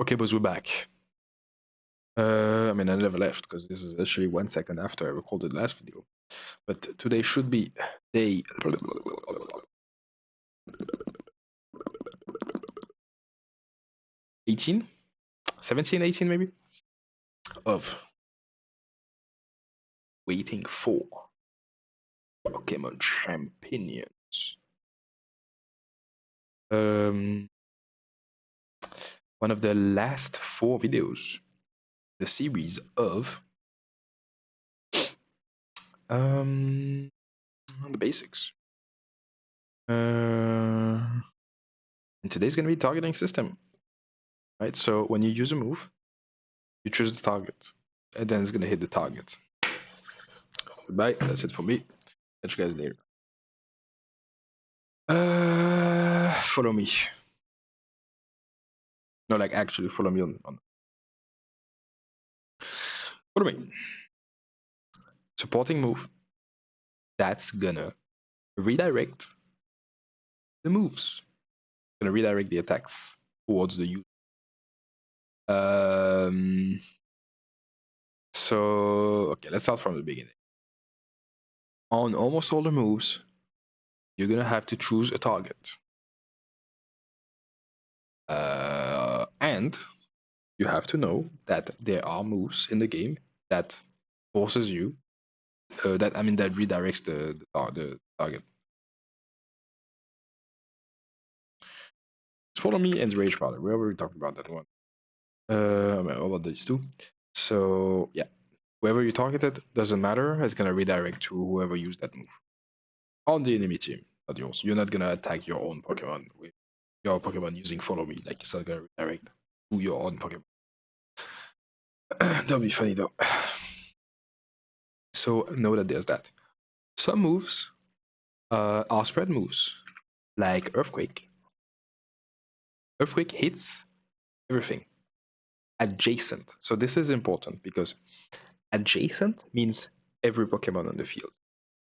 Okay, boys, we're back. I mean, I never left because this is actually 1 second after I recorded the last video. But today should be day 18, 17, 18 maybe, of waiting for Pokemon Champions. One of the last 4 videos, the series of the basics. And today's gonna be targeting system. Right, so when you use a move, you choose the target, and then it's gonna hit the target. Goodbye, that's it for me. Catch you guys later. Follow me. No, like actually follow me on. Follow me. Supporting move. That's gonna redirect the moves. Gonna redirect the attacks towards the user. So okay, let's start from the beginning. On almost all the moves, you're gonna have to choose a target. And you have to know that there are moves in the game that forces you that redirects the target. Follow me and Rage Powder. We already talked about that one. What about these two? So yeah, whoever you targeted doesn't matter. It's gonna redirect to whoever used that move on the enemy team, not yours. You're not gonna attack your own Pokemon with your Pokemon using Follow Me. Like it's not gonna redirect to your own Pokemon. That'll be funny though. So know that there's that. Some moves are spread moves, like Earthquake. Earthquake hits everything adjacent. So this is important because adjacent means every Pokemon on the field.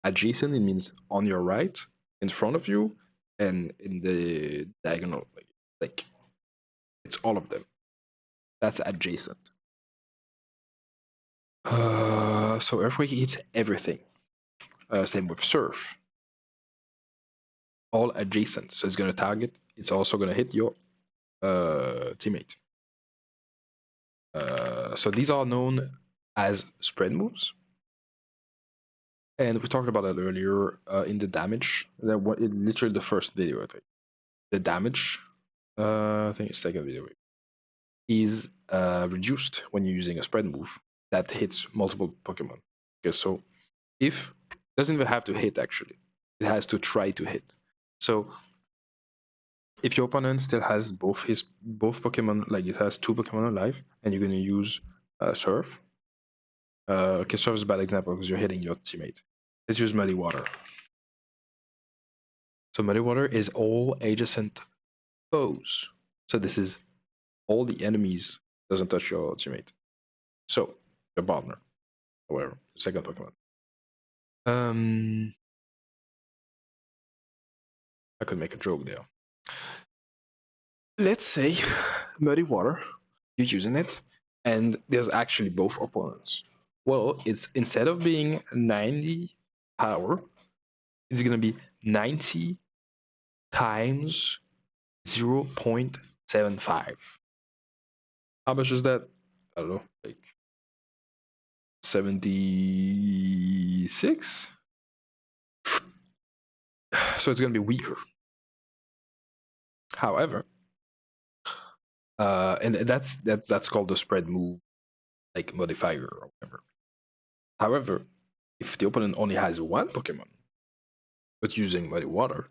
Adjacent, it means on your right, in front of you, and in the diagonal. Like it's all of them. That's adjacent. So Earthquake hits everything. Same with Surf. All adjacent. So it's going to target. It's also going to hit your teammate. So these are known as spread moves. And we talked about that earlier in the damage. Literally the first video, I think. The damage, I think it's second video, is reduced when you're using a spread move that hits multiple Pokemon. Okay, so if doesn't even have to hit actually, it has to try to hit. So if your opponent still has both Pokemon, like it has 2 Pokemon alive, and you're gonna use Surf. Okay, Surf is a bad example because you're hitting your teammate. Let's use Muddy Water. So Muddy Water is all adjacent foes. So this is all the enemies doesn't touch your teammate. So your partner, or whatever, second Pokemon. I could make a joke there. Let's say Muddy Water, you're using it, and there's actually both opponents. Well, it's instead of being 90 power, it's gonna be 90 times 0.75. How much is that? I don't know, like 76? So it's gonna be weaker. However, and that's called the spread move, like modifier or whatever. However, if the opponent only has 1 Pokemon, but using Muddy Water,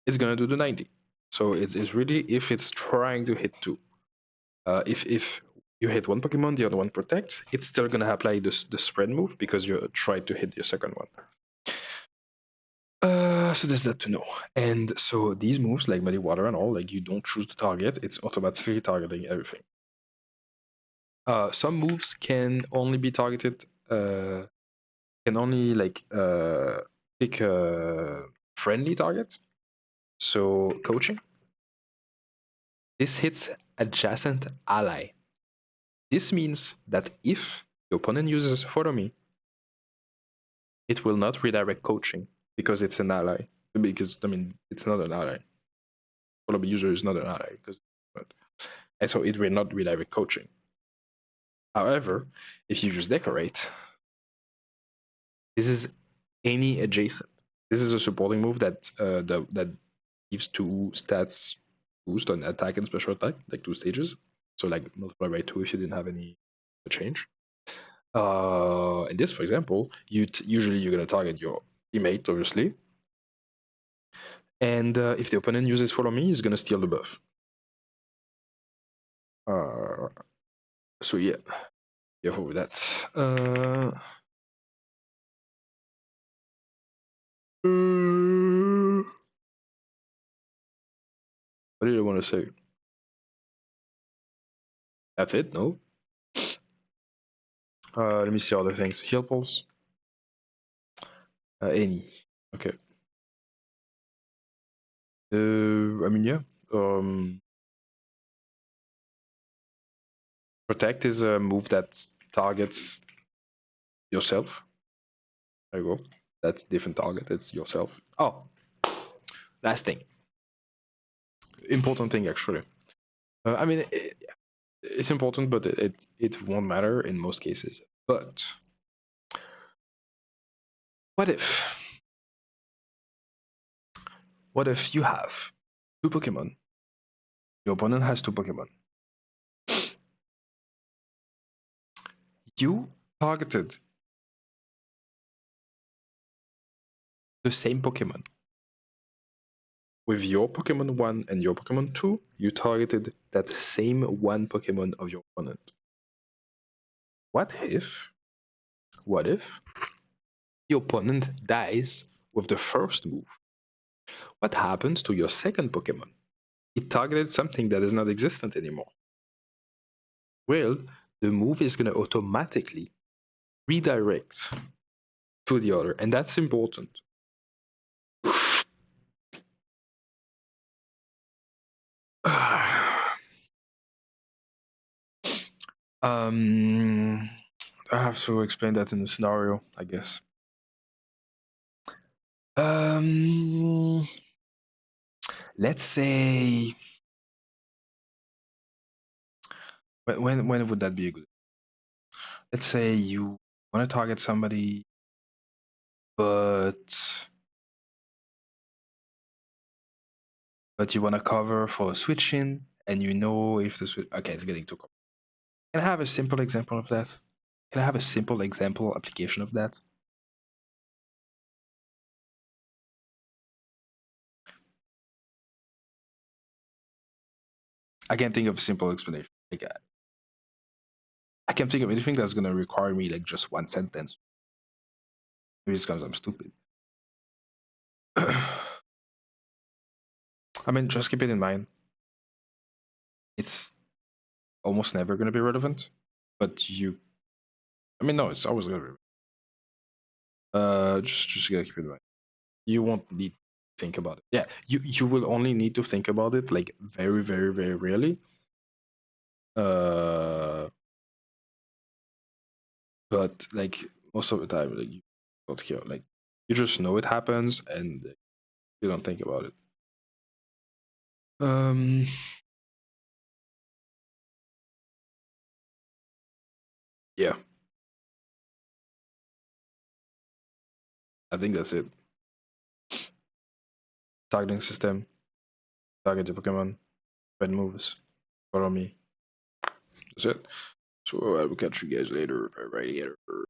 it's gonna do the 90. So it's really if it's trying to hit 2. If you hit 1 Pokemon, the other one protects, it's still gonna apply the spread move because you tried to hit your second one. So there's that to know. And so these moves, like Muddy Water and all, like you don't choose the target, it's automatically targeting everything. Some moves can only be targeted, can only like pick a friendly target. So coaching. This hits adjacent ally. This means that if the opponent uses Follow Me, it will not redirect coaching because it's an ally. Because, I mean, it's not an ally. Follow Me user is not an ally. And so it will not redirect coaching. However, if you use Decorate, this is any adjacent. This is a supporting move that that gives 2 stats boost on attack and special attack, like 2 stages. So like multiply by 2 if you didn't have any change. In this, for example, usually you're gonna target your teammate, obviously, and if the opponent uses Follow Me, he's gonna steal the buff. So yeah, careful with that. What did I want to say? That's it? No. Let me see other things. Heal pulse. Any. Okay. I mean, yeah. Protect is a move that targets yourself. There you go. That's different target. It's yourself. Oh, last thing. Important thing, actually. I mean, it's important, but it won't matter in most cases. But what if you have 2 Pokemon? Your opponent has 2 Pokemon. You targeted the same Pokemon. With your Pokemon 1 and your Pokemon 2, you targeted that same 1 Pokemon of your opponent. What if the opponent dies with the first move? What happens to your second Pokemon? It targeted something that is not existent anymore. Well, the move is going to automatically redirect to the other, and that's important. I have to explain that in the scenario, I guess. Let's say when would that be a good? Let's say you want to target somebody, but you want to cover for a switch in, and you know if the switch. Okay, it's getting too complicated. Can I have a simple example of that? Can I have a simple example application of that? I can't think of a simple explanation. Like, I can't think of anything that's gonna require me like just one sentence. Maybe it's because I'm stupid. I mean, just keep it in mind. It's almost never gonna be relevant, but you. I mean, no, it's always gonna be. Just gotta keep it in mind. You won't need to think about it. Yeah, you will only need to think about it like very, very, very rarely. But like most of the time, like you don't care. Like you just know it happens and you don't think about it. Yeah, I think that's it. Targeting system, target the Pokemon, red moves, follow me. That's it. So I will catch you guys later right here.